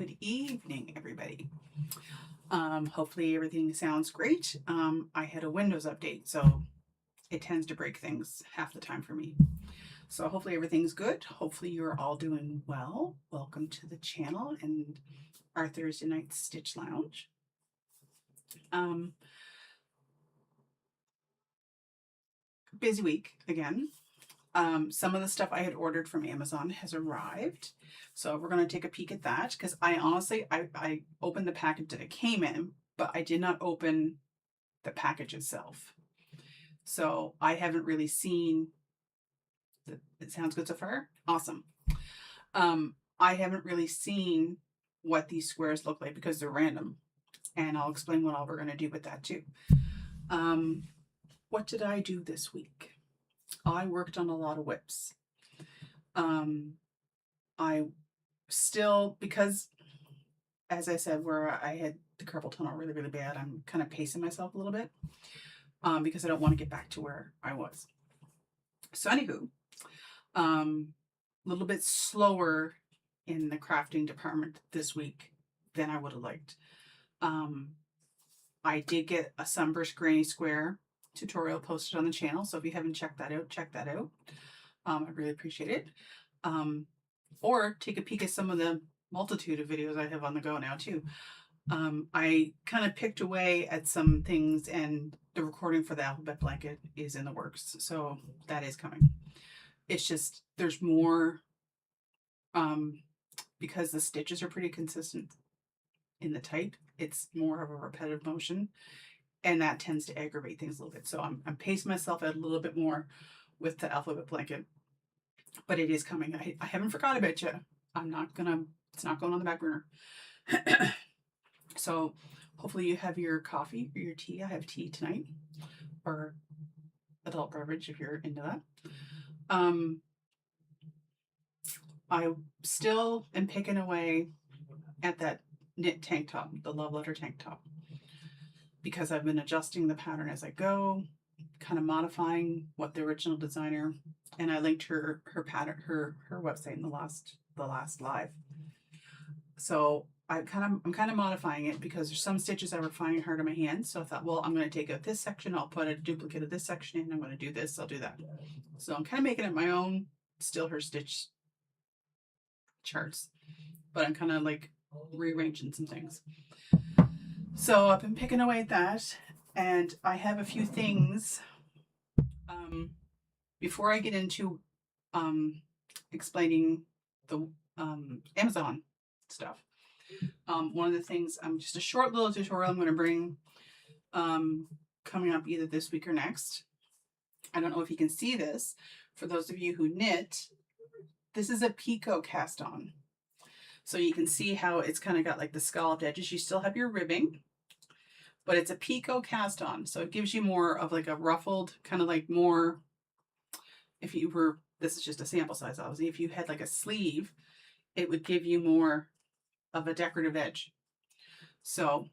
Good evening, everybody. Hopefully everything sounds great. I had a Windows update, so it tends to break things half the time for me. So hopefully everything's good. Hopefully you're all doing well. Welcome to the channel and our Thursday night Stitch Lounge. Busy week again. Some of the stuff I had ordered from Amazon has arrived. So we're going to take a peek at that because I honestly, I opened the package that it came in, but I did not open the package itself. So I haven't really seen, it sounds good so far? Awesome. I haven't really seen what these squares look like because they're random. And I'll explain what all we're going to do with that too. What did I do this week? I worked on a lot of whips. I still, because as I said, where I had the carpal tunnel really, really bad, I'm kind of pacing myself a little bit because I don't want to get back to where I was. So anywho, a little bit slower in the crafting department this week than I would have liked. I did get a Sunburst Granny Square tutorial posted on the channel, so if you haven't checked that out, check that out. I really appreciate it. Or take a peek at some of the multitude of videos I have on the go now too. I kind of picked away at some things, and the recording for the alphabet blanket is in the works, so that is coming. It's just there's more because the stitches are pretty consistent in the type. It's more of a repetitive motion, and that tends to aggravate things a little bit. So I'm pacing myself out a little bit more with the alphabet blanket, but it is coming. I haven't forgot about you. It's not going on the back burner. So hopefully you have your coffee or your tea. I have tea tonight, or adult beverage if you're into that. I still am picking away at that knit tank top, the Love Letter tank top, because I've been adjusting the pattern as I go, kind of modifying what the original designer, and I linked her pattern, her website in the last live. So I'm kind of modifying it because there's some stitches I were finding hard on my hands. So I thought, well, I'm going to take out this section, I'll put a duplicate of this section in, I'm going to do this, I'll do that. So I'm kind of making it my own, still her stitch charts, but I'm kind of like rearranging some things. So I've been picking away at that, and I have a few things before I get into explaining the Amazon stuff. One of the things, just a short little tutorial I'm going to bring coming up either this week or next. I don't know if you can see this. For those of you who knit, this is a picot cast on. So you can see how it's kind of got like the scalloped edges. You still have your ribbing, but it's a picot cast on. So it gives you more of like a ruffled, kind of like more, if you were, this is just a sample size, obviously. If you had like a sleeve, it would give you more of a decorative edge. So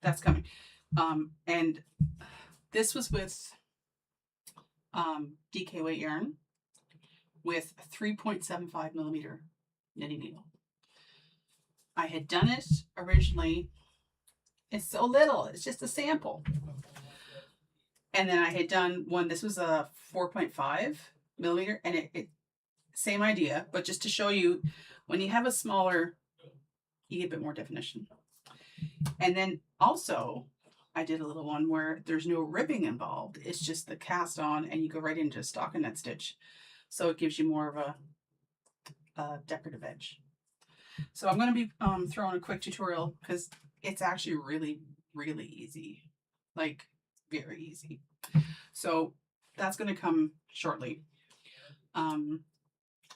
that's coming. And this was with DK weight yarn with a 3.75 millimeter knitting needle. I had done it originally. It's so little, it's just a sample. And then I had done one, this was a 4.5 millimeter, and it same idea, but just to show you, when you have a smaller, you get a bit more definition. And then also, I did a little one where there's no ribbing involved. It's just the cast on, and you go right into a stockinette stitch. So it gives you more of a decorative edge. So I'm going to be throwing a quick tutorial because it's actually really, really easy. Like, very easy. So that's going to come shortly. And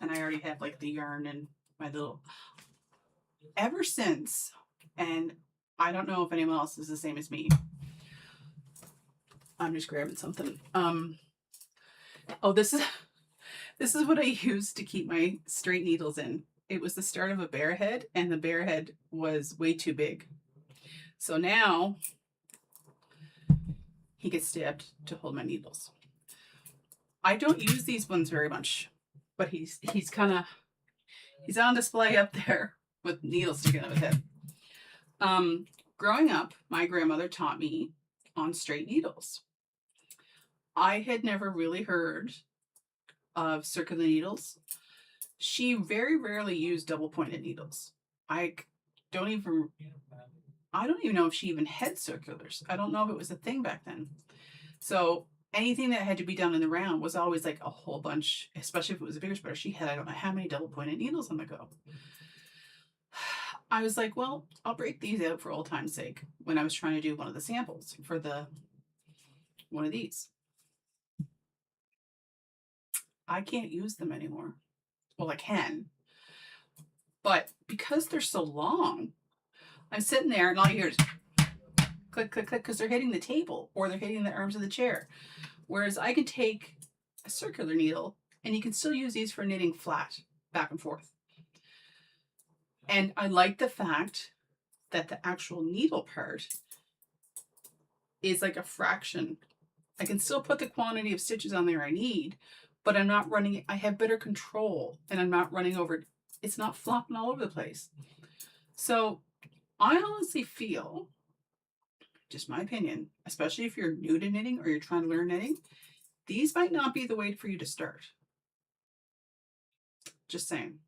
I already have like the yarn and my little, ever since, and I don't know if anyone else is the same as me. I'm just grabbing something. Oh, this is what I use to keep my straight needles in. It was the start of a bear head, and the bear head was way too big. So now he gets stabbed to hold my needles. I don't use these ones very much, but he's on display up there with needles sticking out of his head. Growing up, my grandmother taught me on straight needles. I had never really heard of circular needles. She very rarely used double pointed needles. I don't even know if she even had circulars. I don't know if it was a thing back then. So anything that had to be done in the round was always like a whole bunch, especially if it was a bigger spreader. She had, I don't know how many double pointed needles on the go. I was like, well, I'll break these out for old time's sake when I was trying to do one of the samples for one of these. I can't use them anymore. Well, I can, but because they're so long, I'm sitting there and all you hear is click, click, click, because they're hitting the table or they're hitting the arms of the chair. Whereas I can take a circular needle and you can still use these for knitting flat back and forth. And I like the fact that the actual needle part is like a fraction. I can still put the quantity of stitches on there I need, but I'm not running, I have better control and I'm not running over, it's not flopping all over the place. So I honestly feel, just my opinion, especially if you're new to knitting or you're trying to learn knitting, these might not be the way for you to start. Just saying.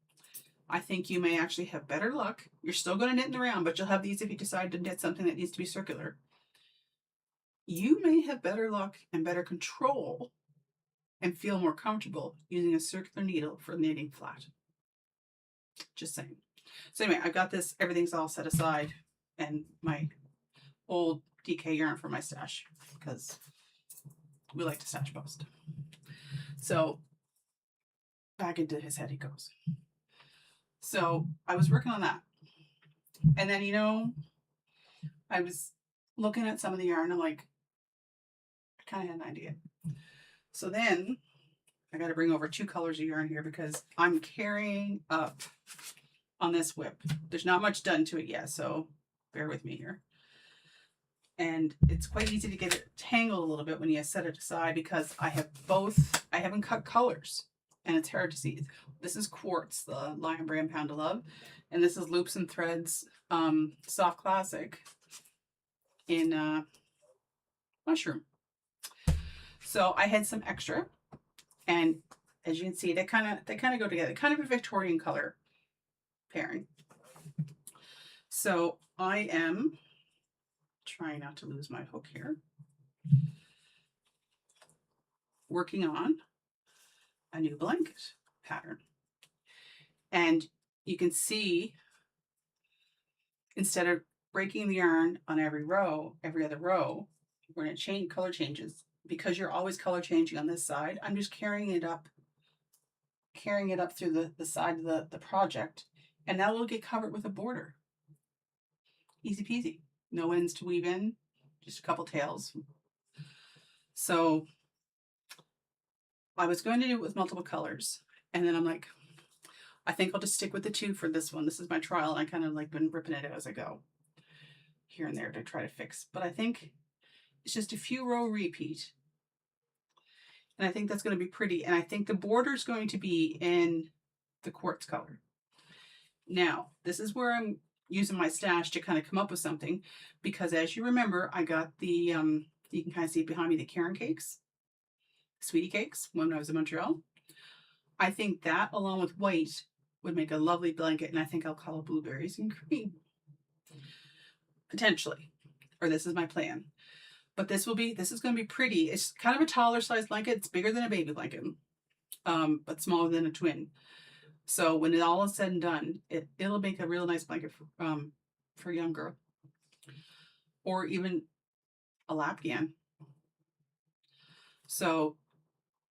I think you may actually have better luck. You're still going to knit in the round, but you'll have these if you decide to knit something that needs to be circular. You may have better luck and better control and feel more comfortable using a circular needle for knitting flat. Just saying. So anyway, I've got this, everything's all set aside, and my old DK yarn for my stash, because we like to stash post. So back into his head he goes. So I was working on that. And then, you know, I was looking at some of the yarn. I'm like, I kind of had an idea. So then I got to bring over 2 colors of yarn here because I'm carrying up on this whip. There's not much done to it yet, so bear with me here. And it's quite easy to get it tangled a little bit when you set it aside because I have both, I haven't cut colors and it's hard to see. This is Quartz, the Lion Brand Pound of Love. And this is Loops and Threads Soft Classic in Mushroom. So I had some extra, and as you can see, they kind of go together, kind of a Victorian color pairing. So I am trying not to lose my hook here, working on a new blanket pattern. And you can see, instead of breaking the yarn on every row, every other row, we're going to change color changes. Because you're always color changing on this side, I'm just carrying it up through the side of the project, and now it'll get covered with a border. Easy peasy. No ends to weave in, just a couple tails. So I was going to do it with multiple colors, and then I'm like, I think I'll just stick with the 2 for this one. This is my trial, and I kind of like been ripping it out as I go here and there to try to fix. But I think it's just a few row repeat. And I think that's going to be pretty. And I think the border is going to be in the quartz color. Now, this is where I'm using my stash to kind of come up with something. Because as you remember, I got the, you can kind of see behind me, the Karen cakes, sweetie cakes, when I was in Montreal. I think that, along with white, would make a lovely blanket. And I think I'll call it blueberries and cream. Potentially. Or this is my plan. But this is going to be pretty. It's kind of a taller size blanket. It's bigger than a baby blanket, but smaller than a twin. So when it all is said and done, it'll make a real nice blanket for a young girl. Or even a lapgan. So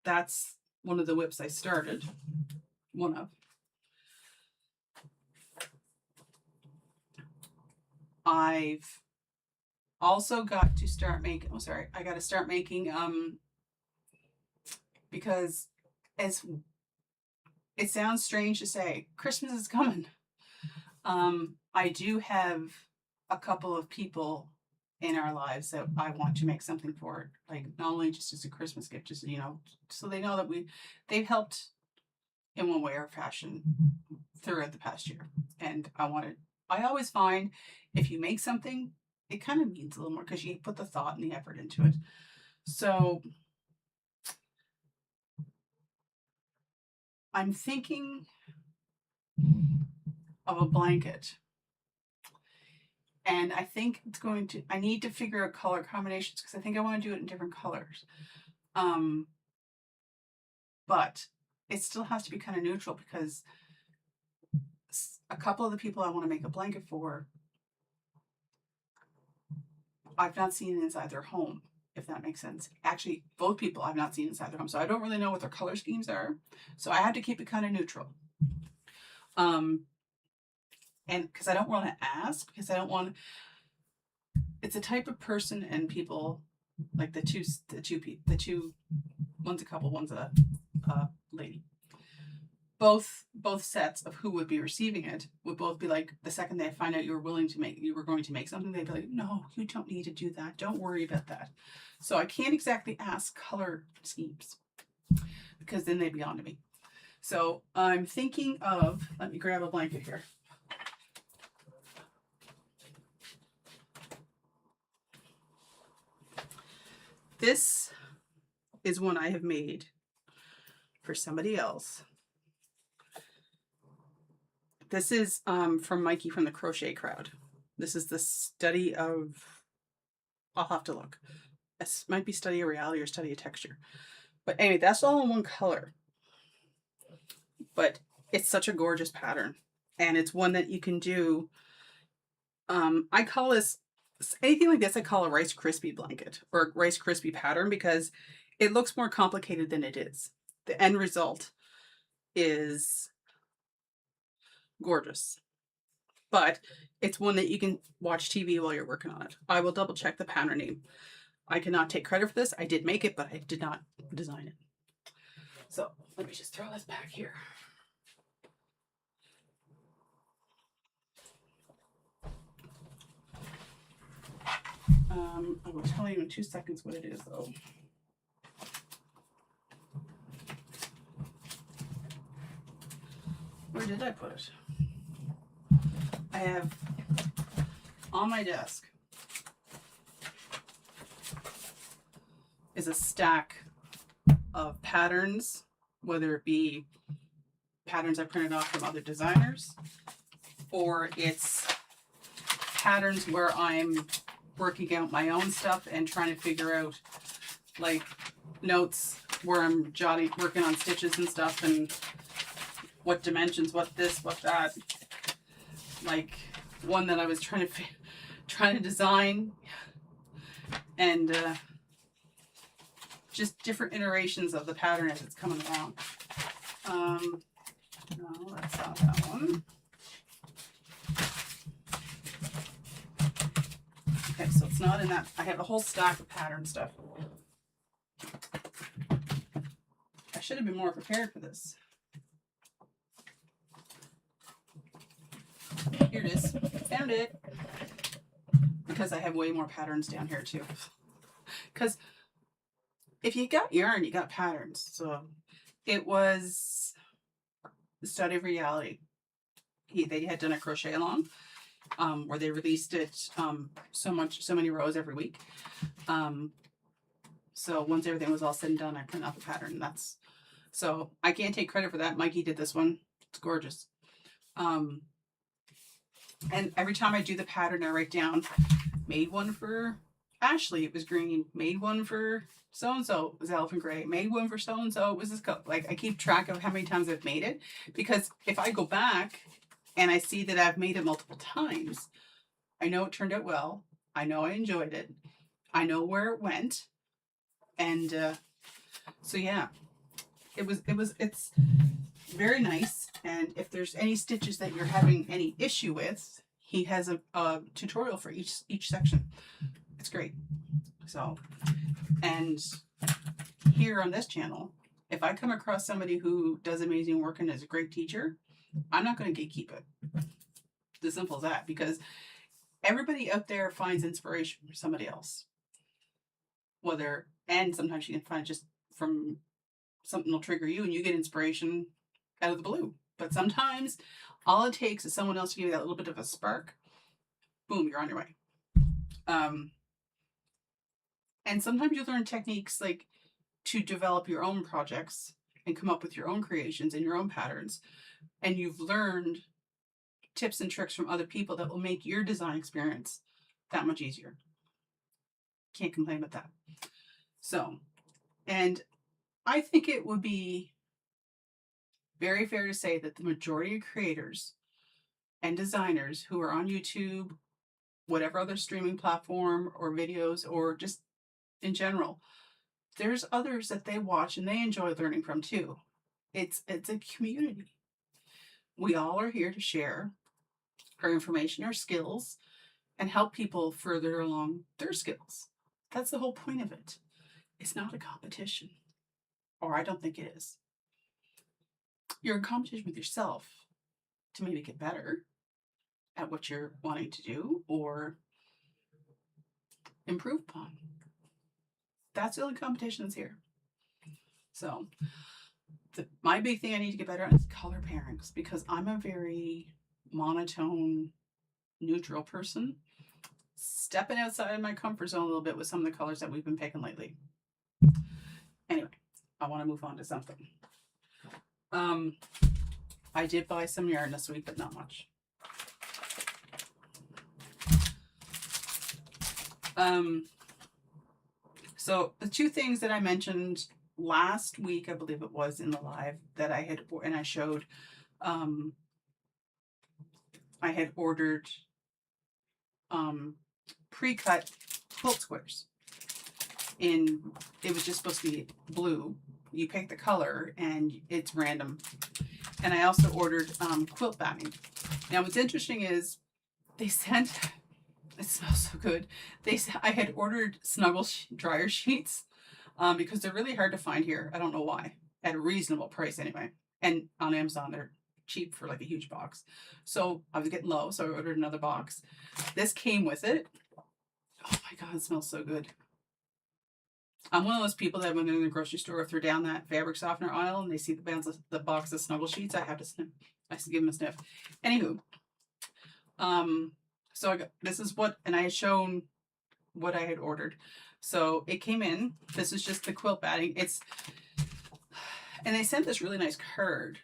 that's one of the whips I started. One of. I've also got to start making, I got to start making, because as it sounds strange to say, Christmas is coming. I do have a couple of people in our lives that I want to make something for, like not only just as a Christmas gift, just, you know, so they know that they've helped in one way or fashion throughout the past year. And I always find if you make something, it kind of means a little more because you put the thought and the effort into it. So I'm thinking of a blanket. And I think I need to figure out color combinations because I think I want to do it in different colors. But it still has to be kind of neutral because a couple of the people I want to make a blanket for, I've not seen inside their home, if that makes sense. Actually, both people I've not seen inside their home. So I don't really know what their color schemes are. So I have to keep it kind of neutral. And because I don't want to ask, because I don't want, it's a type of person and people, like the two, one's a couple, one's a lady. Both sets of who would be receiving it would both be like, the second they find out you were going to make something, they'd be like, no, you don't need to do that. Don't worry about that. So I can't exactly ask color schemes because then they'd be on to me. So I'm thinking of, let me grab a blanket here. This is one I have made for somebody else. This is from Mikey from the Crochet Crowd. This is the study of, I'll have to look. This might be study of reality or study of texture. But anyway, that's all in one color. But it's such a gorgeous pattern. And it's one that you can do. I call this, anything like this, I call a Rice Krispie blanket or a Rice Krispie pattern because it looks more complicated than it is. The end result is gorgeous. But it's one that you can watch TV while you're working on it. I will double check the pattern name. I cannot take credit for this. I did make it, but I did not design it. So let me just throw this back here. I will tell you in 2 seconds what it is, though. Where did I put it? I have on my desk is a stack of patterns, whether it be patterns I printed off from other designers, or it's patterns where I'm working out my own stuff and trying to figure out like notes where I'm working on stitches and stuff and what dimensions, what this, what that. Like one that I was trying to design, and just different iterations of the pattern as it's coming along. No, that's not that one. Okay, so it's not in that. I have a whole stack of pattern stuff. I should have been more prepared for this. Here it is. Found it. Because I have way more patterns down here too. Because if you got yarn, you got patterns. So it was the study of reality. They had done a crochet along where they released it so many rows every week. So once everything was all said and done, I print out the pattern. So I can't take credit for that. Mikey did this one. It's gorgeous. And every time I do the pattern, I write down, made one for Ashley, it was green. Made one for so-and-so, it was elephant gray. Made one for so-and-so, it was this color. Like, I keep track of how many times I've made it. Because if I go back and I see that I've made it multiple times, I know it turned out well. I know I enjoyed it. I know where it went. And so, yeah. It's very nice. And if there's any stitches that you're having any issue with, he has a tutorial for each section. It's great. So, and here on this channel, if I come across somebody who does amazing work and is a great teacher, I'm not going to gatekeep it. It's as simple as that, because everybody out there finds inspiration from somebody else. And sometimes you can find just from something will trigger you and you get inspiration out of the blue. But sometimes All it takes is someone else to give you that little bit of a spark. Boom, you're on your way. And sometimes you learn techniques like to develop your own projects and come up with your own creations and your own patterns. And you've learned tips and tricks from other people that will make your design experience that much easier. Can't complain about that. So, and I think it would be very fair to say that the majority of creators and designers who are on YouTube, whatever other streaming platform or videos, or just in general, there's others that they watch and they enjoy learning from too. It's a community. We all are here to share our information, our skills, and help people further along their skills. That's the whole point of it. It's not a competition, or I don't think it is. You're in competition with yourself to maybe get better at what you're wanting to do or improve upon. That's the only competition that's here. So my big thing I need to get better at is color pairings, because I'm a very monotone, neutral person, stepping outside of my comfort zone a little bit with some of the colors that we've been picking lately. Anyway, I want to move on to something. I did buy some yarn this week, but not much. So the two things that I mentioned last week, I believe it was in the live, that I had, and I showed, I had ordered pre-cut quilt squares. It was just supposed to be blue. You pick the color and it's random. And I also ordered quilt batting. Now what's interesting is they sent, it smells so good. I had ordered snuggle dryer sheets because they're really hard to find here. I don't know why. At a reasonable price anyway. And on Amazon they're cheap for like a huge box. So I was getting low, so I ordered another box. This came with it. Oh my God, it smells so good. I'm one of those people that when they're in the grocery store, if they're down that fabric softener aisle and they see the box of snuggle sheets, I have to sniff. I have to give them a sniff. Anywho, so this is what, and I had shown what I had ordered. So it came in. This is just the quilt batting. And they sent this really nice card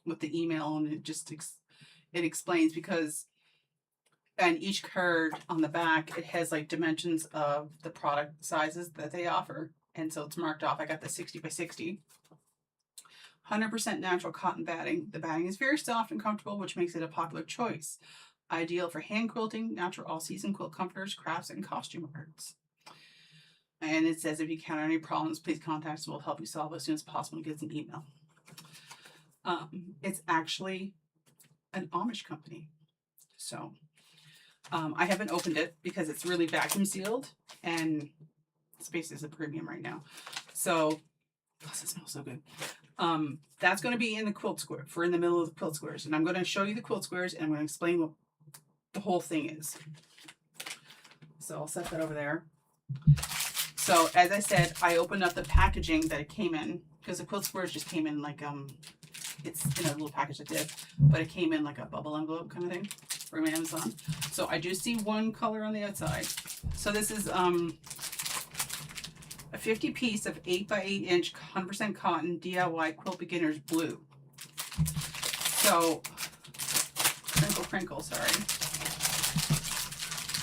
with the email, and it just it explains because. And each card on the back, it has like dimensions of the product sizes that they offer. And so it's marked off. I got the 60 by 60. 100% natural cotton batting. The batting is very soft and comfortable, which makes it a popular choice. Ideal for hand quilting, natural all-season quilt comforters, crafts, and costume arts. And it says if you encounter any problems, please contact us. We'll help you solve as soon as possible. And gets an email. It's actually an Amish company. So... I haven't opened it because it's really vacuum sealed and space is a premium right now. So, plus it smells so good. That's going to be in the quilt square, for in the middle of the quilt squares. And I'm going to show you the quilt squares and I'm going to explain what the whole thing is. So I'll set that over there. So as I said, I opened up the packaging that it came in, because the quilt squares just came in like, it's in a little package like this, but it came in like a bubble envelope kind of thing from Amazon. So I do see one color on the outside. So this is a 50 piece of 8 by 8 inch 100% cotton DIY quilt beginners blue. So crinkle, sorry.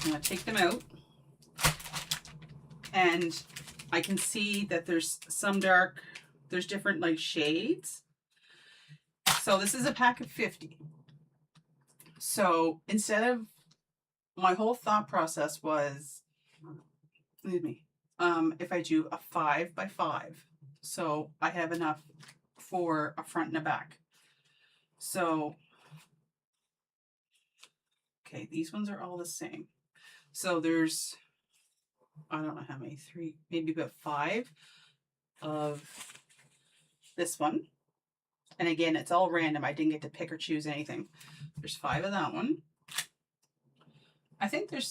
I'm gonna take them out, and I can see that there's some dark, there's different like shades. So this is a pack of 50. So instead of, my whole thought process was, excuse me, if I do a 5 by 5, so I have enough for a front and a back. So, okay, these ones are all the same. So there's, I don't know how many, 3, maybe about 5 of this one. And again, it's all random. I didn't get to pick or choose anything. There's 5 of that one. I think there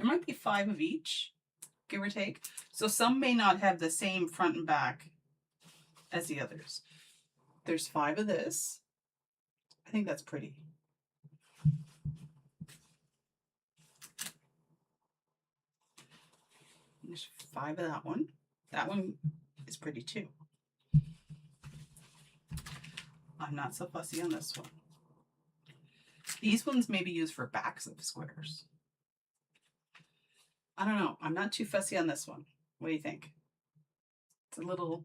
might be 5 of each, give or take. So some may not have the same front and back as the others. There's 5 of this. I think that's pretty. There's 5 of that one. That one is pretty too. I'm not so fussy on this one. These ones may be used for backs of squares. I don't know. I'm not too fussy on this one. What do you think? It's a little,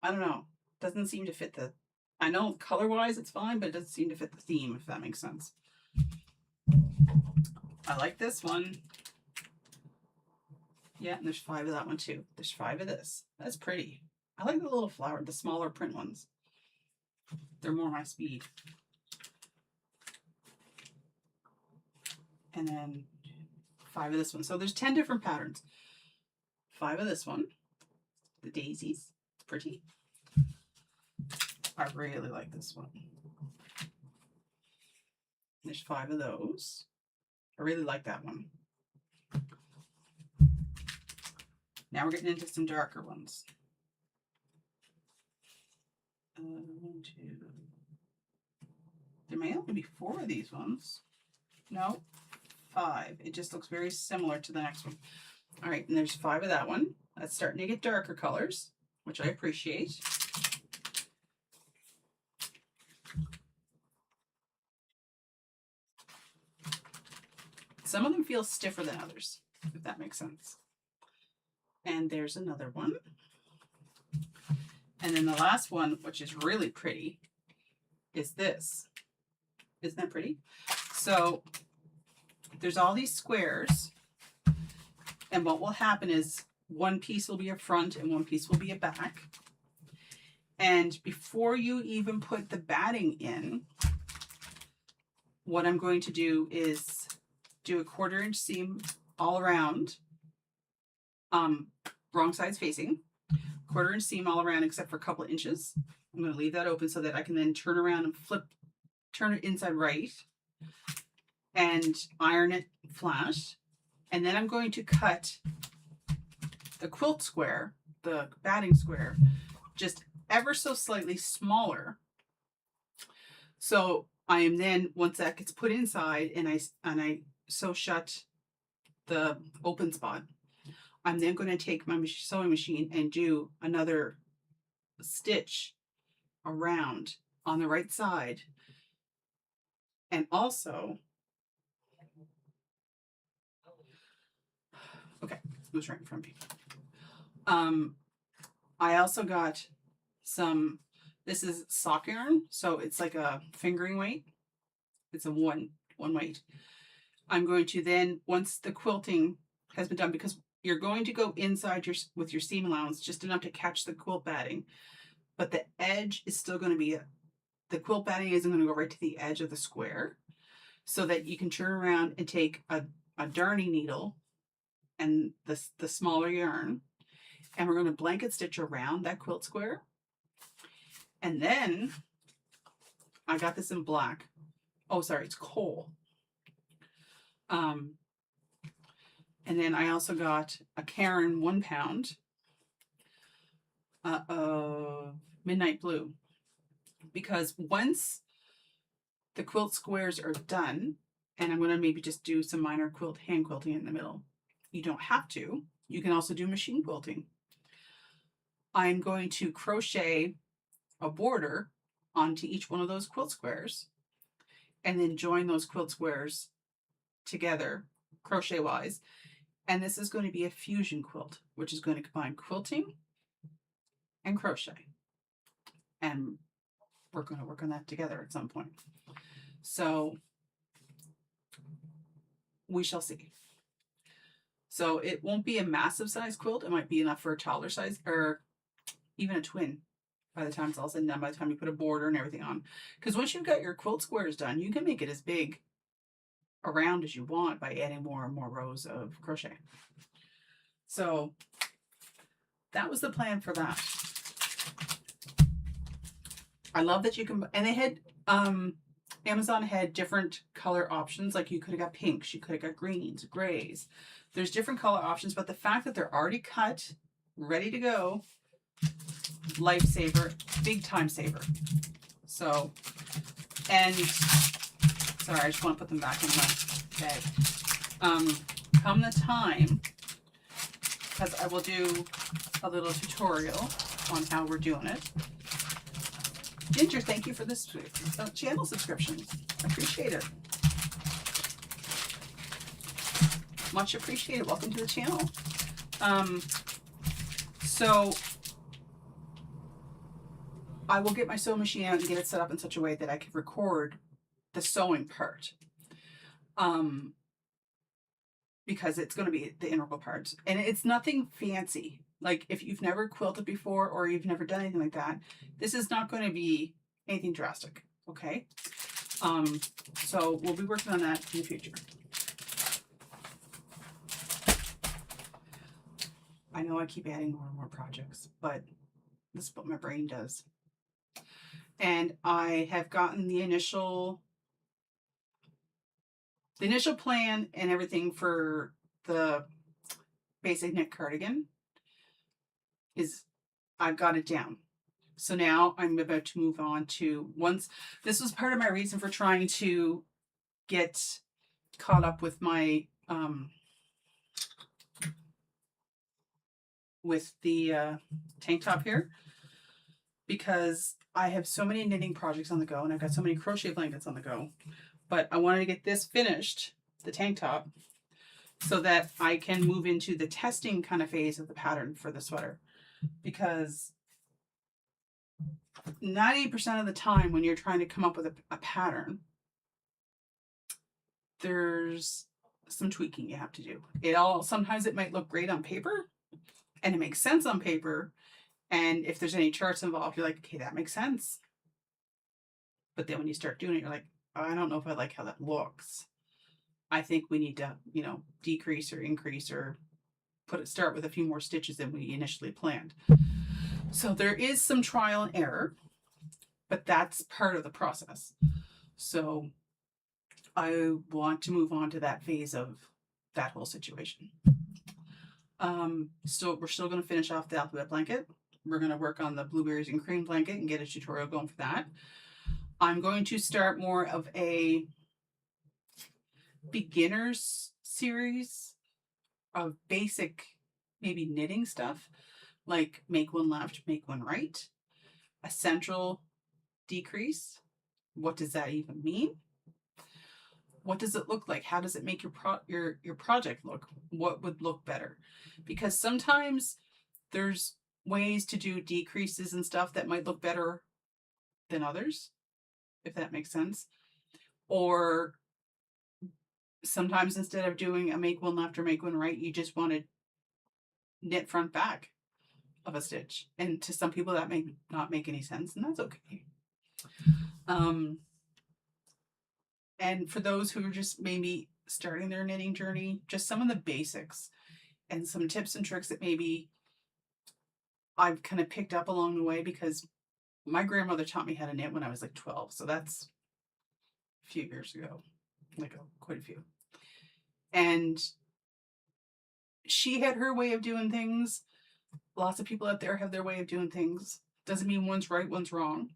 I don't know. Doesn't seem to fit the, I know color-wise it's fine, but it doesn't seem to fit the theme, if that makes sense. I like this one. Yeah, and there's 5 of that one too. There's 5 of this. That's pretty. I like the little flower, the smaller print ones. They're more my speed. And then 5 of this one. So there's 10 different patterns. 5 of this one. The daisies. It's pretty. I really like this one. There's 5 of those. I really like that one. Now we're getting into some darker ones. 1, 2. There may only be 4 of these ones. No, 5. It just looks very similar to the next one. All right, and there's 5 of that one. That's starting to get darker colors, which I appreciate. Some of them feel stiffer than others, if that makes sense. And there's another one. And then the last one, which is really pretty, is this. Isn't that pretty? So there's all these squares. And what will happen is one piece will be a front and one piece will be a back. And before you even put the batting in, what I'm going to do is do a 1/4 inch seam all around. Wrong sides facing. 1/4 inch seam all around except for a couple of inches. I'm going to leave that open so that I can then turn around and turn it inside right and iron it flat. And then I'm going to cut the quilt square, the batting square, just ever so slightly smaller. So I am then, once that gets put inside and I sew shut the open spot, I'm then going to take my sewing machine and do another stitch around on the right side. And also, okay, it was right in front of me. I also got some, this is sock yarn, so it's like a fingering weight. It's a one weight. I'm going to then, once the quilting has been done, because you're going to go inside with your seam allowance just enough to catch the quilt batting, but the edge is still going to be, the quilt batting isn't going to go right to the edge of the square, so that you can turn around and take a darning needle and the smaller yarn, and we're going to blanket stitch around that quilt square. And then I got this in black. Oh, sorry, it's coal. And then I also got a Cairn 1 pound of midnight blue, because once the quilt squares are done, and I'm going to maybe just do some minor hand quilting in the middle. You don't have to. You can also do machine quilting. I'm going to crochet a border onto each one of those quilt squares and then join those quilt squares together crochet wise. And this is going to be a fusion quilt, which is going to combine quilting and crochet. And we're going to work on that together at some point. So we shall see. So it won't be a massive size quilt. It might be enough for a taller size, or even a twin by the time it's all said and done, by the time you put a border and everything on. Because once you've got your quilt squares done, you can make it as big around as you want by adding more and more rows of crochet. So that was the plan for that. I love that you can, and they had, Amazon had different color options. Like you could have got pinks, you could have got greens, grays. There's different color options, but the fact that they're already cut, ready to go, lifesaver, big time saver. So, and sorry, I just want to put them back in the bag. Come the time, because I will do a little tutorial on how we're doing it. Ginger, thank you for this channel subscription. I appreciate it. Much appreciated. Welcome to the channel. So I will get my sewing machine out and get it set up in such a way that I can record the sewing part. Because it's going to be the integral parts, and it's nothing fancy. Like if you've never quilted before or you've never done anything like that, this is not going to be anything drastic. Okay. So we'll be working on that in the future. I know I keep adding more and more projects, but this is what my brain does. And I have gotten the initial plan and everything for the basic knit cardigan is I've got it down. So now I'm about to move on to this was part of my reason for trying to get caught up with my with the tank top here, because I have so many knitting projects on the go and I've got so many crochet blankets on the go. But I wanted to get this finished, the tank top, so that I can move into the testing kind of phase of the pattern for the sweater. Because 90% of the time when you're trying to come up with a pattern, there's some tweaking you have to do. Sometimes it might look great on paper and it makes sense on paper. And if there's any charts involved, you're like, okay, that makes sense. But then when you start doing it, you're like, I don't know if I like how that looks. I think we need to, decrease or increase or start with a few more stitches than we initially planned. So there is some trial and error, but that's part of the process. So I want to move on to that phase of that whole situation. We're still going to finish off the alphabet blanket. We're going to work on the blueberries and cream blanket and get a tutorial going for that. I'm going to start more of a beginners series of basic, maybe knitting stuff, like make one left, make one right, a central decrease. What does that even mean? What does it look like? How does it make your project look? What would look better? Because sometimes there's ways to do decreases and stuff that might look better than others, if that makes sense. Or sometimes instead of doing a make one left or make one right, you just want to knit front back of a stitch. And to some people that may not make any sense, and that's okay. And for those who are just maybe starting their knitting journey, just some of the basics and some tips and tricks that maybe I've kind of picked up along the way, because my grandmother taught me how to knit when I was like 12. So that's a few years ago, quite a few. And she had her way of doing things. Lots of people out there have their way of doing things. Doesn't mean one's right, one's wrong.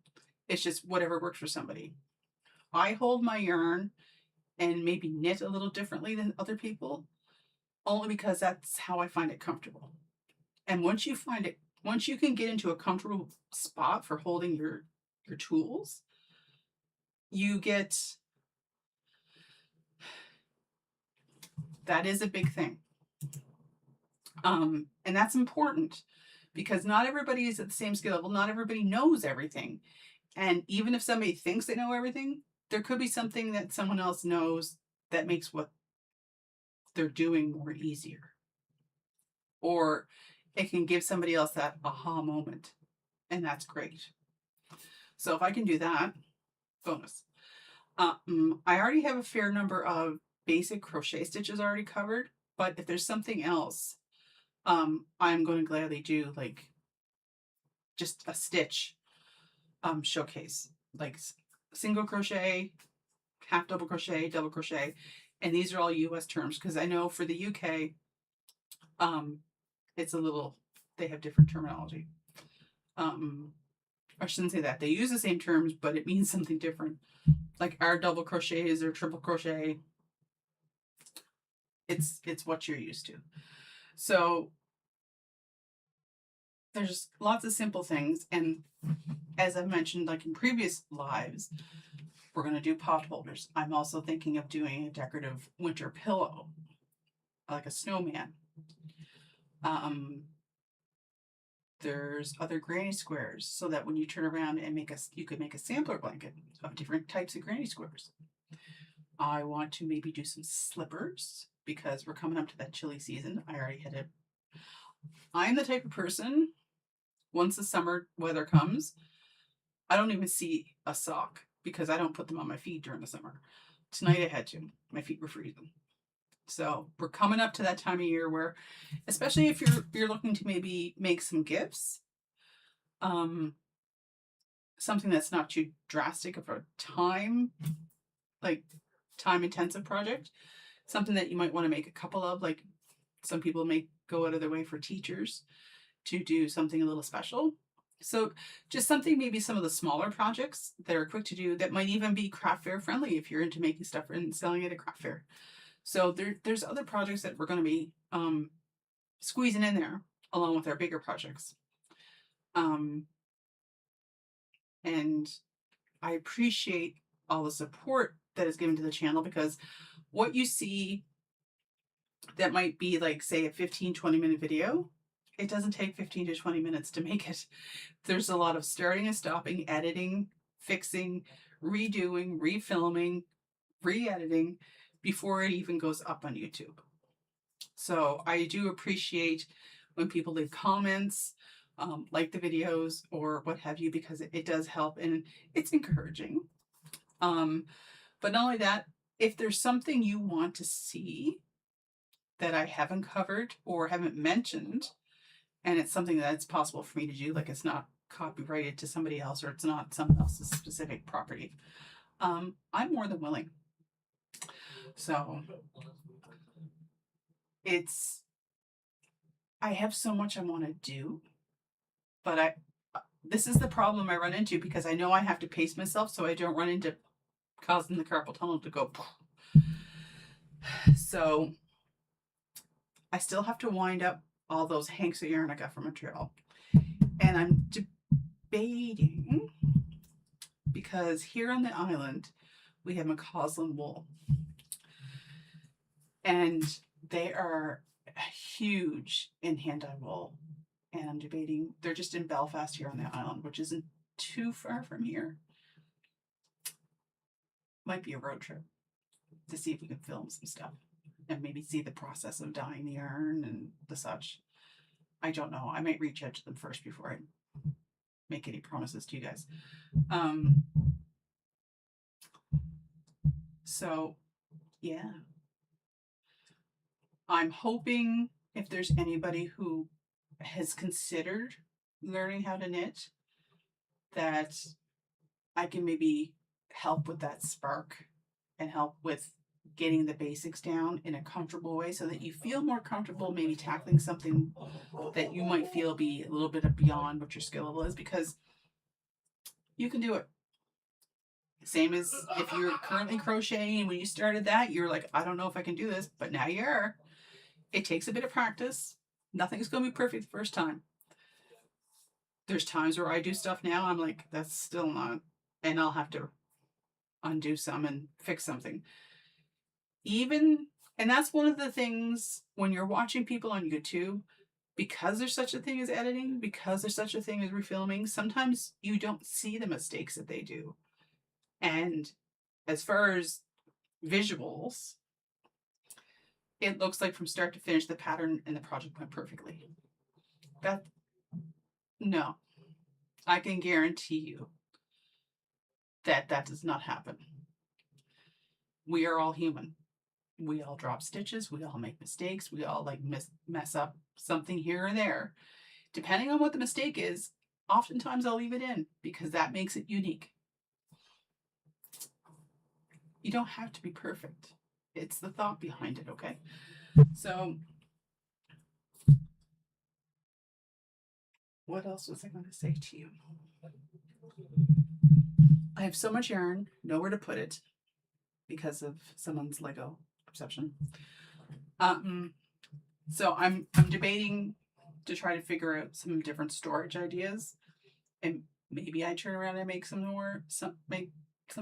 It's just whatever works for somebody. I hold my yarn and maybe knit a little differently than other people, only because that's how I find it comfortable. And once you can get into a comfortable spot for holding your tools, that is a big thing. And that's important, because not everybody is at the same skill level. Not everybody knows everything. And even if somebody thinks they know everything, there could be something that someone else knows that makes what they're doing more easier. Or it can give somebody else that aha moment. And that's great. So if I can do that, bonus. I already have a fair number of basic crochet stitches already covered. But if there's something else, I'm going to gladly do like just a stitch showcase, like single crochet, half double crochet, double crochet. And these are all US terms, because I know for the UK, it's they have different terminology. I shouldn't say that. They use the same terms, but it means something different. Like our double crochets or triple crochet, it's what you're used to. So there's lots of simple things, and as I've mentioned, like in previous lives, we're going to do pot holders. I'm also thinking of doing a decorative winter pillow, like a snowman. There's other granny squares, so that when you turn around and you could make a sampler blanket of different types of granny squares. I want to maybe do some slippers because we're coming up to that chilly season. I already had it. I'm the type of person, once the summer weather comes, I don't even see a sock because I don't put them on my feet during the summer. Tonight I had to. My feet were freezing. So we're coming up to that time of year where, especially if you're looking to maybe make some gifts, something that's not too drastic of a time intensive project, something that you might want to make a couple of, like some people may go out of their way for teachers to do something a little special. So just something, maybe some of the smaller projects that are quick to do that might even be craft fair friendly if you're into making stuff and selling it at craft fair. So there's other projects that we're going to be squeezing in there along with our bigger projects. And I appreciate all the support that is given to the channel, because what you see that might be like, say, a 15-20 minute video, it doesn't take 15 to 20 minutes to make it. There's a lot of starting and stopping, editing, fixing, redoing, refilming, re-editing before it even goes up on YouTube. So I do appreciate when people leave comments, like the videos or what have you, because it does help and it's encouraging. But not only that, if there's something you want to see that I haven't covered or haven't mentioned, and it's something that's possible for me to do, like it's not copyrighted to somebody else or it's not someone else's specific property, I'm more than willing. So I have so much I want to do, but this is the problem I run into, because I know I have to pace myself so I don't run into causing the carpal tunnel to go. So I still have to wind up all those hanks of yarn I got from Montreal. And I'm debating, because here on the island, we have McCausland wool. And they are huge in hand-dyed wool. And I'm debating, they're just in Belfast here on the island, which isn't too far from here. Might be a road trip to see if we can film some stuff and maybe see the process of dyeing the yarn and the such. I don't know. I might reach out to them first before I make any promises to you guys. So yeah, I'm hoping if there's anybody who has considered learning how to knit, that I can maybe help with that spark and help with getting the basics down in a comfortable way, so that you feel more comfortable maybe tackling something that you might feel be a little bit beyond what your skill level is, because you can do it. Same as if you're currently crocheting, when you started that, you're like, I don't know if I can do this, but now you are. It takes a bit of practice. Nothing's going to be perfect the first time. There's times where I do stuff now, I'm like, that's still not, and I'll have to undo some and fix something. And that's one of the things when you're watching people on YouTube, because there's such a thing as editing, because there's such a thing as refilming, sometimes you don't see the mistakes that they do. And as far as visuals, it looks like from start to finish, the pattern and the project went perfectly. No, I can guarantee you that does not happen. We are all human. We all drop stitches. We all make mistakes. We all mess up something here or there. Depending on what the mistake is, oftentimes I'll leave it in because that makes it unique. You don't have to be perfect. It's the thought behind it, okay? So what else was I going to say to you? I have so much yarn, nowhere to put it because of someone's Lego obsession. So I'm debating to try to figure out some different storage ideas, and maybe I turn around and make some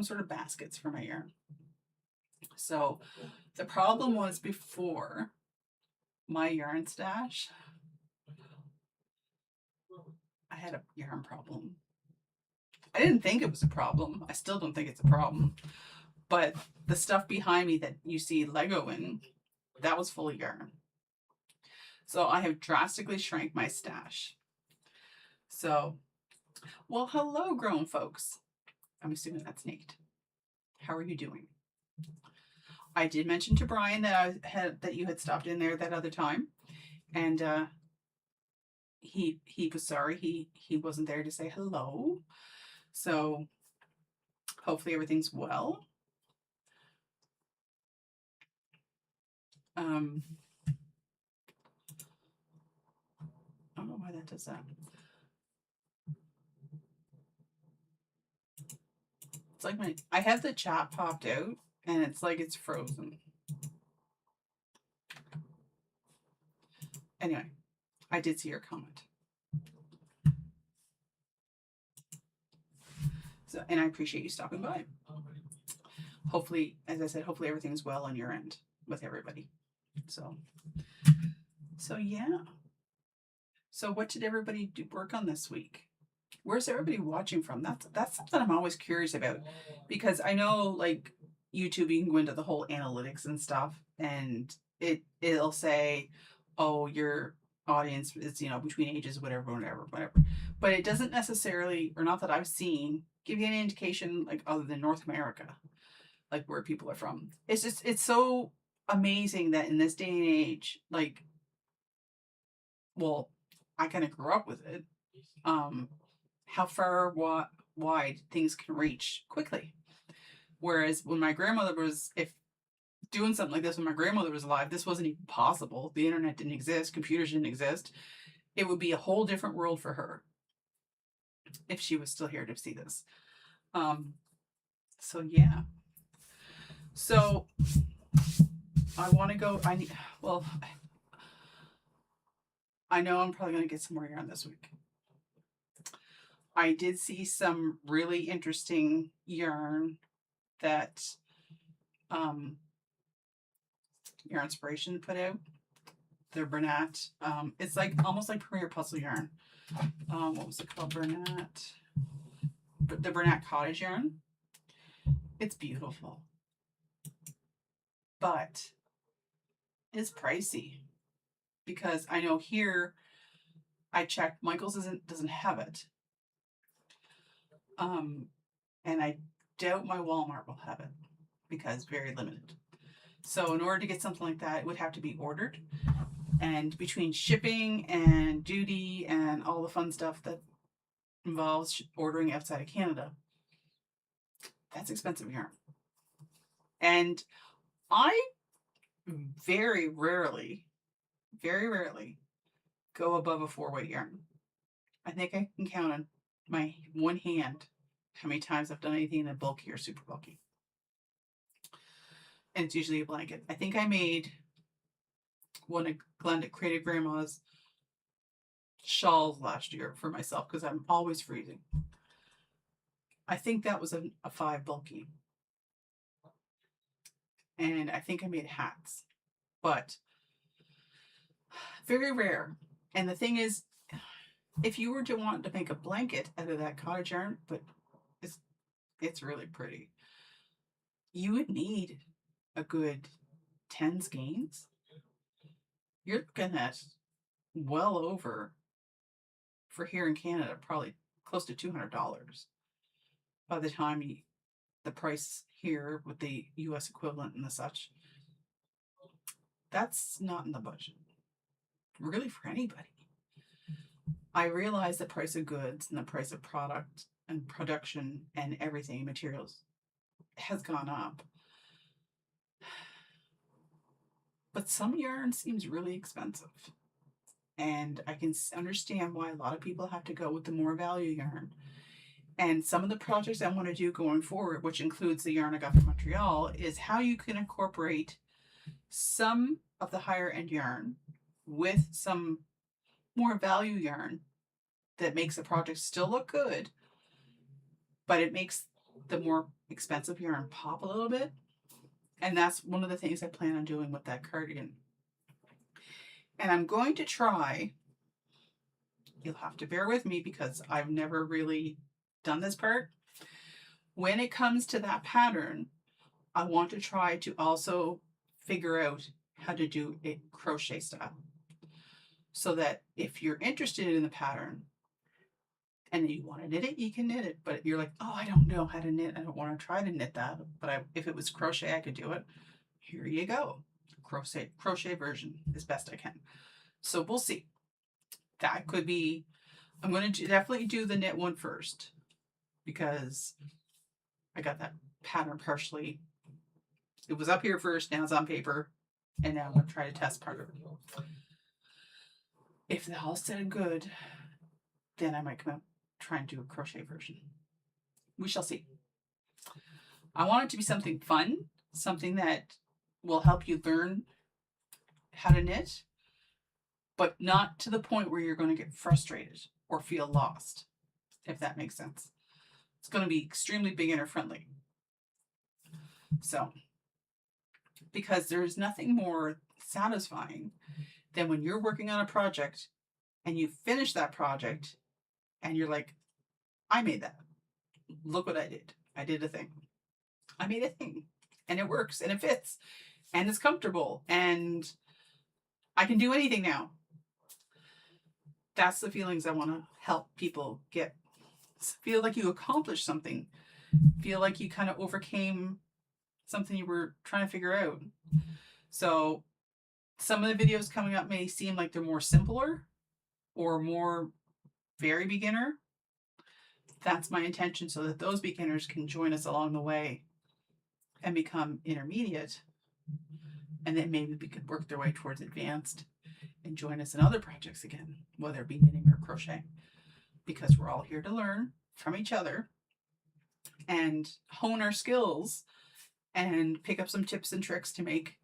sort of baskets for my yarn. So the problem was before my yarn stash, I had a yarn problem. I didn't think it was a problem. I still don't think it's a problem. But the stuff behind me that you see Lego in, that was full of yarn. So I have drastically shrank my stash. So, well, hello, grown folks. I'm assuming that's Nate. How are you doing? I did mention to Brian that you had stopped in there that other time, and he was sorry he wasn't there to say hello. So hopefully everything's well. I don't know why that does that. It's like I have the chat popped out and it's like it's frozen. Anyway, I did see your comment. So, and I appreciate you stopping by. Hopefully, as I said, hopefully everything's well on your end with everybody. So yeah. So what did everybody work on this week? Where's everybody watching from? That's something I'm always curious about, because I know like YouTube, you can go into the whole analytics and stuff, and it'll say, oh, your audience is, you know, between ages whatever. But it doesn't necessarily, or not that I've seen, give you any indication like other than North America, like where people are from. It's so amazing that in this day and age, like, well, I kind of grew up with it. How far wide things can reach quickly. Whereas when my grandmother was, if doing something like this when my grandmother was alive, this wasn't even possible. The internet didn't exist, computers didn't exist. It would be a whole different world for her if she was still here to see this. So yeah. So I want to go. I know I'm probably going to get some more yarn this week. I did see some really interesting yarn that Yarn Inspiration put out. They're Bernat. It's like almost like Premier Puzzle yarn. What was it called? Bernat. The Bernat Cottage yarn. It's beautiful, but it's pricey, because I know here I checked, Michael's doesn't have it. And I doubt my Walmart will have it because very limited. So in order to get something like that, it would have to be ordered. And between shipping and duty and all the fun stuff that involves ordering outside of Canada, that's expensive yarn. And I very rarely go above a 4-weight yarn. I think I can count on my one hand how many times I've done anything that bulky or super bulky. And it's usually a blanket. I think I made one of Glenda Creative Grandma's shawls last year for myself because I'm always freezing. I think that was a 5 bulky. And I think I made hats, but very rare. And the thing is, if you were to want to make a blanket out of that cottage yarn, but it's really pretty, you would need a good 10 skeins. You're looking at well over, for here in Canada, probably close to $200 by the time the price here with the US equivalent and the such. That's not in the budget, really, for anybody. I realize the price of goods and the price of product and production and everything, materials, has gone up. But some yarn seems really expensive. And I can understand why a lot of people have to go with the more value yarn. And some of the projects I want to do going forward, which includes the yarn I got from Montreal, is how you can incorporate some of the higher end yarn with some more value yarn that makes the project still look good, but it makes the more expensive yarn pop a little bit. And that's one of the things I plan on doing with that cardigan. And I'm going to try, you'll have to bear with me because I've never really done this part. When it comes to that pattern, I want to try to also figure out how to do it crochet style. So that if you're interested in the pattern and you want to knit it, you can knit it. But you're like, oh, I don't know how to knit. I don't want to try to knit that. But if it was crochet, I could do it. Here you go. Crochet version as best I can. So we'll see. That could be, I'm going to definitely do the knit one first because I got that pattern partially. It was up here first, now it's on paper, and now I'm going to try to test part of it. If the all said good, then I might come out try and do a crochet version. We shall see. I want it to be something fun, something that will help you learn how to knit, but not to the point where you're going to get frustrated or feel lost, if that makes sense. It's going to be extremely beginner friendly. So, because there's nothing more satisfying than when you're working on a project and you finish that project and you're like, I made that. Look what I did. I did a thing. I made a thing. And it works and it fits and it's comfortable and I can do anything now. That's the feelings I want to help people get. Feel like you accomplished something. Feel like you kind of overcame something you were trying to figure out. So some of the videos coming up may seem like they're more simpler or more very beginner. That's my intention, so that those beginners can join us along the way and become intermediate. And then maybe we could work their way towards advanced and join us in other projects again, whether it be knitting or crochet, because we're all here to learn from each other and hone our skills and pick up some tips and tricks to make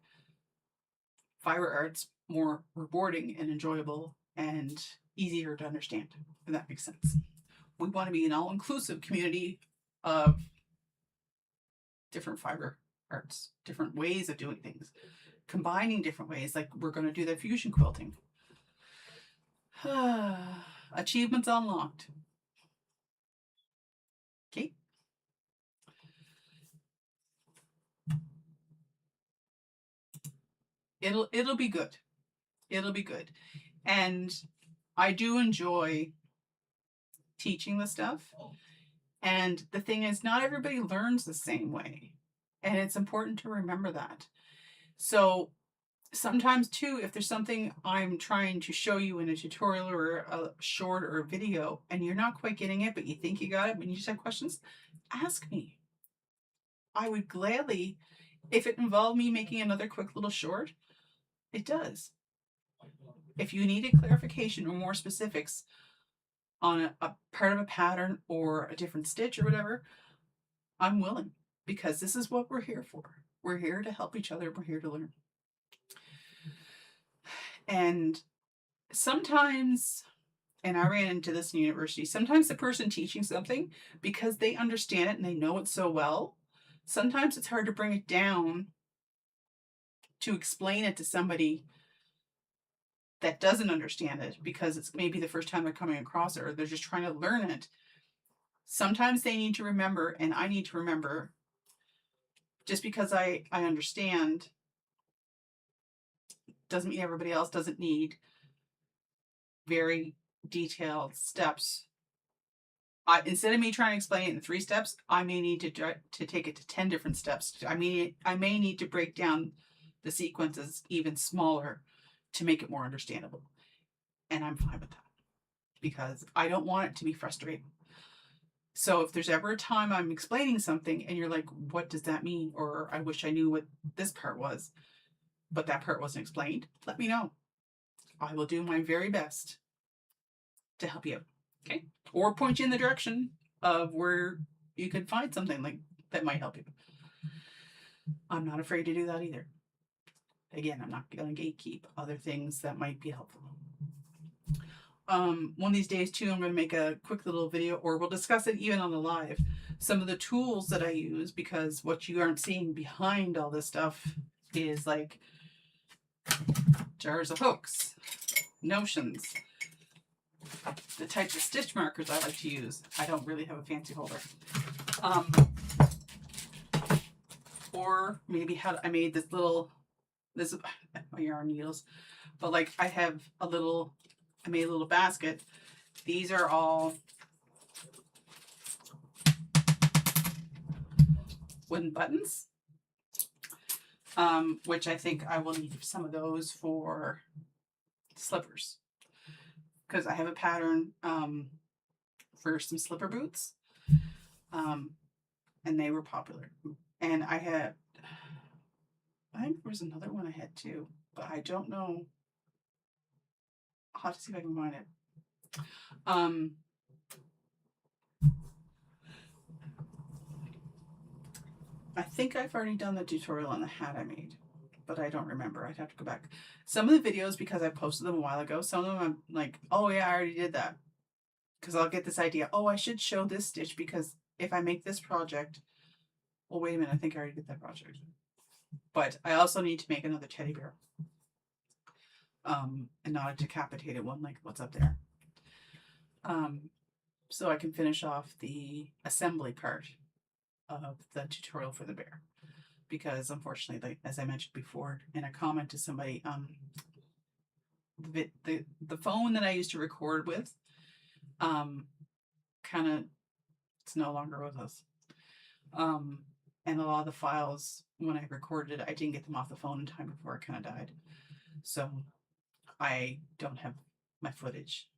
fiber arts more rewarding and enjoyable and easier to understand, if that makes sense. We want to be an all-inclusive community of different fiber arts, different ways of doing things, combining different ways, like we're going to do the fusion quilting. Achievements unlocked. Okay. It'll be good. It'll be good. And I do enjoy teaching the stuff. And the thing is, not everybody learns the same way. And it's important to remember that. So sometimes too, if there's something I'm trying to show you in a tutorial or a short or a video, and you're not quite getting it, but you think you got it, but you just have questions, ask me. I would gladly, if it involved me making another quick little short, it does. If you needed clarification or more specifics on a part of a pattern or a different stitch or whatever, I'm willing, because this is what we're here for. We're here to help each other. We're here to learn. And sometimes, and I ran into this in university, sometimes the person teaching something, because they understand it and they know it so well, sometimes it's hard to bring it down to explain it to somebody that doesn't understand it, because it's maybe the first time they're coming across it or they're just trying to learn it. Sometimes they need to remember, and I need to remember, just because I understand doesn't mean everybody else doesn't need very detailed steps. Instead of me trying to explain it in 3 steps, I may need to take it to 10 different steps. I may need to break down the sequences even smaller to make it more understandable. And I'm fine with that, because I don't want it to be frustrating. So if there's ever a time I'm explaining something and you're like, what does that mean? Or I wish I knew what this part was, but that part wasn't explained, let me know. I will do my very best to help you out. Okay? Or point you in the direction of where you could find something like that might help you. I'm not afraid to do that either. Again, I'm not going to gatekeep other things that might be helpful. One of these days too, I'm going to make a quick little video, or we'll discuss it even on the live, some of the tools that I use, because what you aren't seeing behind all this stuff is like jars of hooks, notions, the types of stitch markers I like to use. I don't really have a fancy holder. Or maybe how I made this little, this is my yarn needles, but like I made a little basket. These are all wooden buttons, which I think I will need some of those for slippers, because I have a pattern for some slipper boots, and they were popular. And I think there was another one I had too, but I don't know. I'll have to see if I can find it. I think I've already done the tutorial on the hat I made, but I don't remember. I'd have to go back. Some of the videos, because I posted them a while ago, some of them I'm like, oh yeah, I already did that. Because I'll get this idea, oh, I should show this stitch, because if I make this project, well, wait a minute, I think I already did that project. But I also need to make another teddy bear. And not a decapitated one like what's up there. So I can finish off the assembly part of the tutorial for the bear. Because unfortunately, like, as I mentioned before in a comment to somebody, the phone that I used to record with, kind of, it's no longer with us. And a lot of the files, when I recorded, I didn't get them off the phone in time before it kind of died. So I don't have my footage,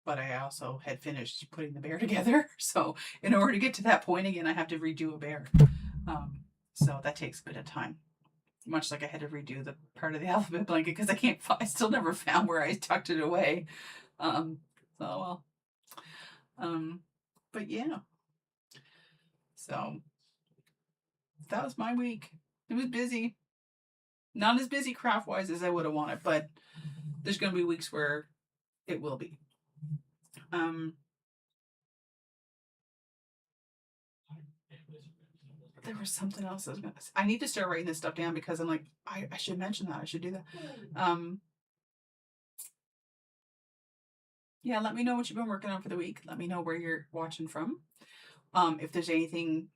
but I also had finished putting the bear together. So in order to get to that point again, I have to redo a bear. So that takes a bit of time. Much like I had to redo the part of the alphabet blanket because I still never found where I tucked it away. So well. But yeah. So that was my week. It was busy. Not as busy craft-wise as I would have wanted, but there's going to be weeks where it will be. There was something else I was going to say. I need to start writing this stuff down because I'm like, I should mention that. I should do that. Yeah, let me know what you've been working on for the week. Let me know where you're watching from. If there's anything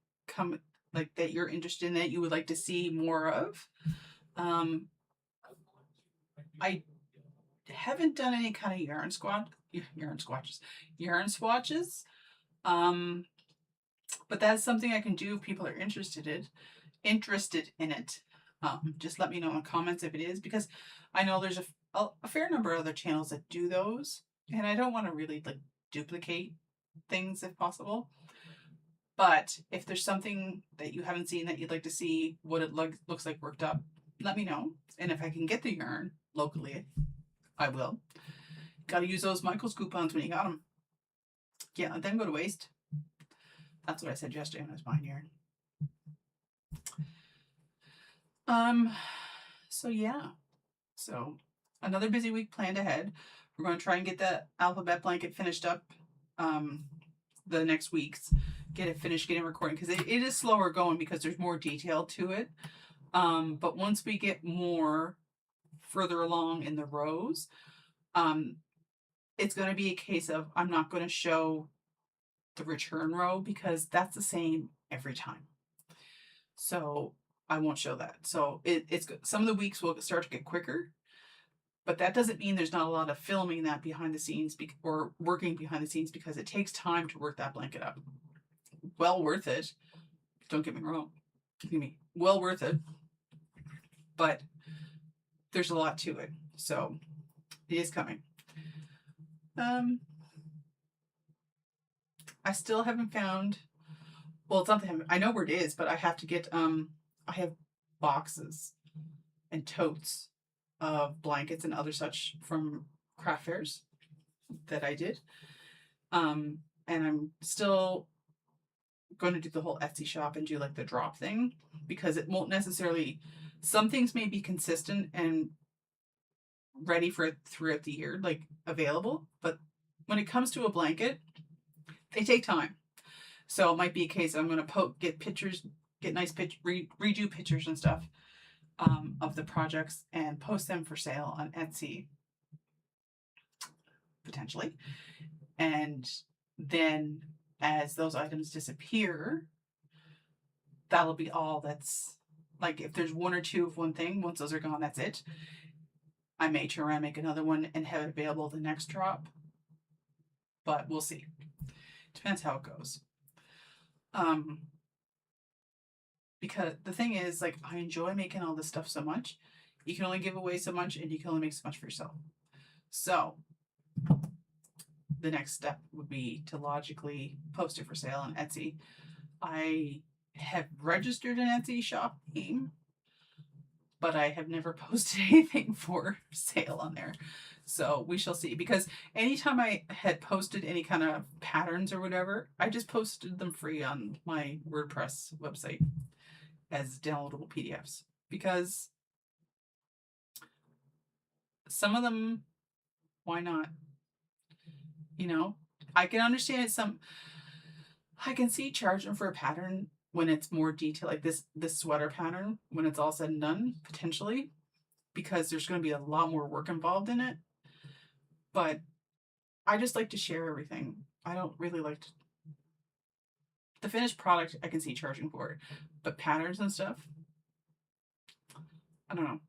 like that you're interested in that you would like to see more of. I haven't done any kind of yarn swatches. But that's something I can do if people are interested in it. Just let me know in the comments if it is, because I know there's a fair number of other channels that do those, and I don't want to really like duplicate things if possible. But if there's something that you haven't seen that you'd like to see what it looks like worked up, let me know. And if I can get the yarn locally, I will. Got to use those Michael's coupons when you got them. Yeah, let them go to waste. That's what I said yesterday when I was buying yarn. So yeah. So another busy week planned ahead. We're going to try and get that alphabet blanket finished up the next weeks. Get it finished, get it recording, because it is slower going because there's more detail to it. But once we get more further along in the rows, it's going to be a case of I'm not going to show the return row because that's the same every time. So I won't show that. So it's some of the weeks will start to get quicker, but that doesn't mean there's not a lot of filming that behind the scenes or working behind the scenes, because it takes time to work that blanket up. Well worth it. Don't get me wrong. Well worth it. But there's a lot to it. So it is coming. I still haven't found, well, it's not that I know where it is, but I have to get, I have boxes and totes of blankets and other such from craft fairs that I did. And I'm still going to do the whole Etsy shop and do like the drop thing, because it won't necessarily, some things may be consistent and ready for it throughout the year, like available, but when it comes to a blanket, they take time. So it might be a case I'm going to get pictures, get nice redo pictures and stuff of the projects and post them for sale on Etsy, potentially. And then as those items disappear, that'll be all that's, like, if there's one or two of one thing, once those are gone, that's it. I may turn around, make another one, and have it available the next drop. But we'll see. Depends how it goes. Because the thing is, like, I enjoy making all this stuff so much. You can only give away so much, and you can only make so much for yourself. So the next step would be to logically post it for sale on Etsy. I have registered an Etsy shop name, but I have never posted anything for sale on there. So we shall see, because anytime I had posted any kind of patterns or whatever, I just posted them free on my WordPress website as downloadable PDFs, because some of them, why not? You know, I can understand I can see charging for a pattern when it's more detailed, like this sweater pattern, when it's all said and done, potentially, because there's going to be a lot more work involved in it. But I just like to share everything. I don't really like to, the finished product I can see charging for it, but patterns and stuff, I don't know.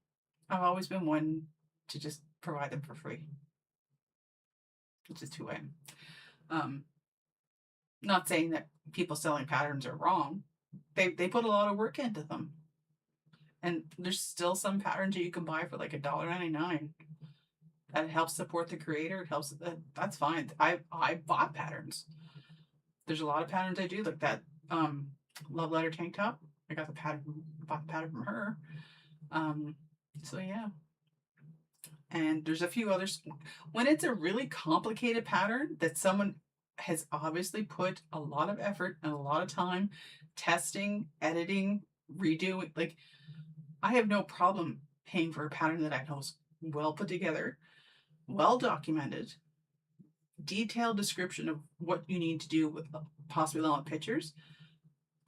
I've always been one to just provide them for free, which is who I am. Not saying that people selling patterns are wrong. They put a lot of work into them. And there's still some patterns that you can buy for like $1.99. That helps support the creator. It helps, that's fine. I bought patterns. There's a lot of patterns I do, like that love letter tank top. I got the pattern, bought the pattern from her. So yeah. And there's a few others. When it's a really complicated pattern that someone has obviously put a lot of effort and a lot of time testing, editing, redoing, like, I have no problem paying for a pattern that I know is well put together, well documented, detailed description of what you need to do with possibly along with pictures.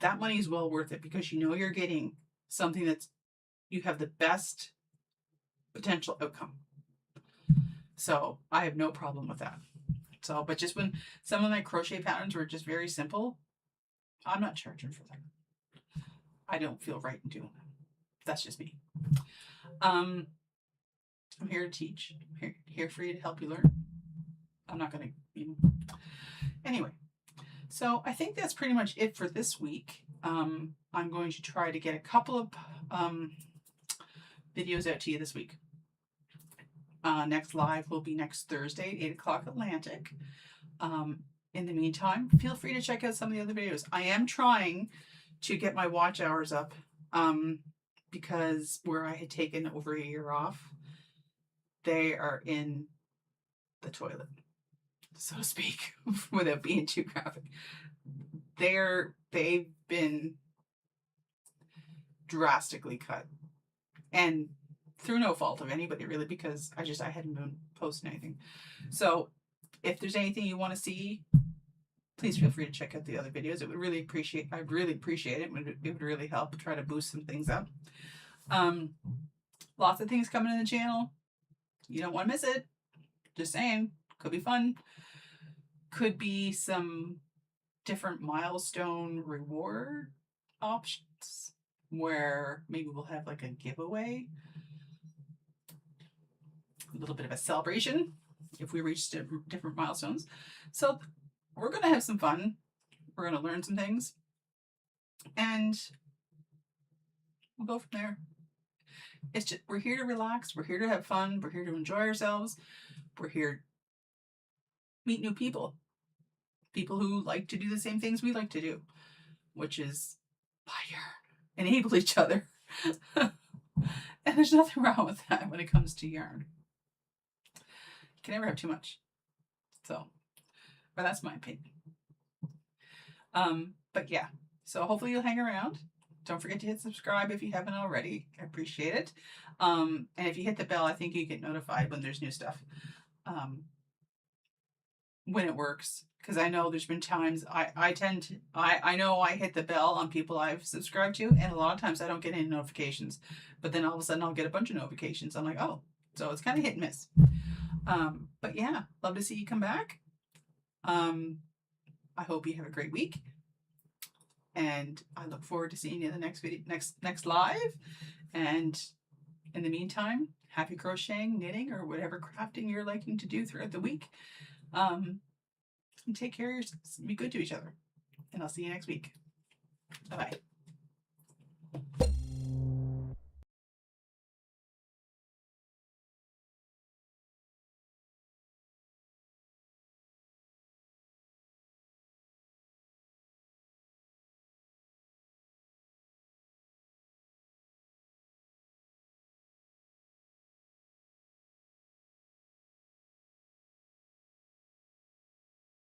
That money is well worth it, because you know you're getting something that's, you have the best potential outcome. So I have no problem with that. So, but just when some of my crochet patterns were just very simple, I'm not charging for them. I don't feel right in doing that. That's just me. I'm here to teach. I'm here for you to help you learn. I'm not going to, Anyway, so I think that's pretty much it for this week. I'm going to try to get a couple of videos out to you this week. Next live will be next Thursday, 8 o'clock Atlantic. In the meantime, feel free to check out some of the other videos. I am trying to get my watch hours up, because where I had taken over a year off, they are in the toilet, so to speak, without being too graphic. They've been drastically cut, and through no fault of anybody really, because I hadn't been posting anything. So if there's anything you want to see, please feel free to check out the other videos. I'd really appreciate it. It would really help try to boost some things up. Lots of things coming in the channel. You don't want to miss it. Just saying. Could be fun. Could be some different milestone reward options where maybe we'll have like a giveaway. A little bit of a celebration if we reach different milestones. So we're going to have some fun. We're going to learn some things. And we'll go from there. It's just, we're here to relax. We're here to have fun. We're here to enjoy ourselves. We're here to meet new people. People who like to do the same things we like to do, which is enable each other. And there's nothing wrong with that when it comes to yarn. You can never have too much. So, but that's my opinion. But yeah, so hopefully you'll hang around. Don't forget to hit subscribe if you haven't already. I appreciate it. And if you hit the bell, I think you get notified when there's new stuff. When it works. Because I know there's been times I know I hit the bell on people I've subscribed to, and a lot of times I don't get any notifications. But then all of a sudden I'll get a bunch of notifications. I'm like, oh, so it's kind of hit and miss. But yeah, love to see you come back. I hope you have a great week. And I look forward to seeing you in the next video, next live. And in the meantime, happy crocheting, knitting, or whatever crafting you're liking to do throughout the week. And take care of yourselves. Be good to each other. And I'll see you next week. Bye-bye.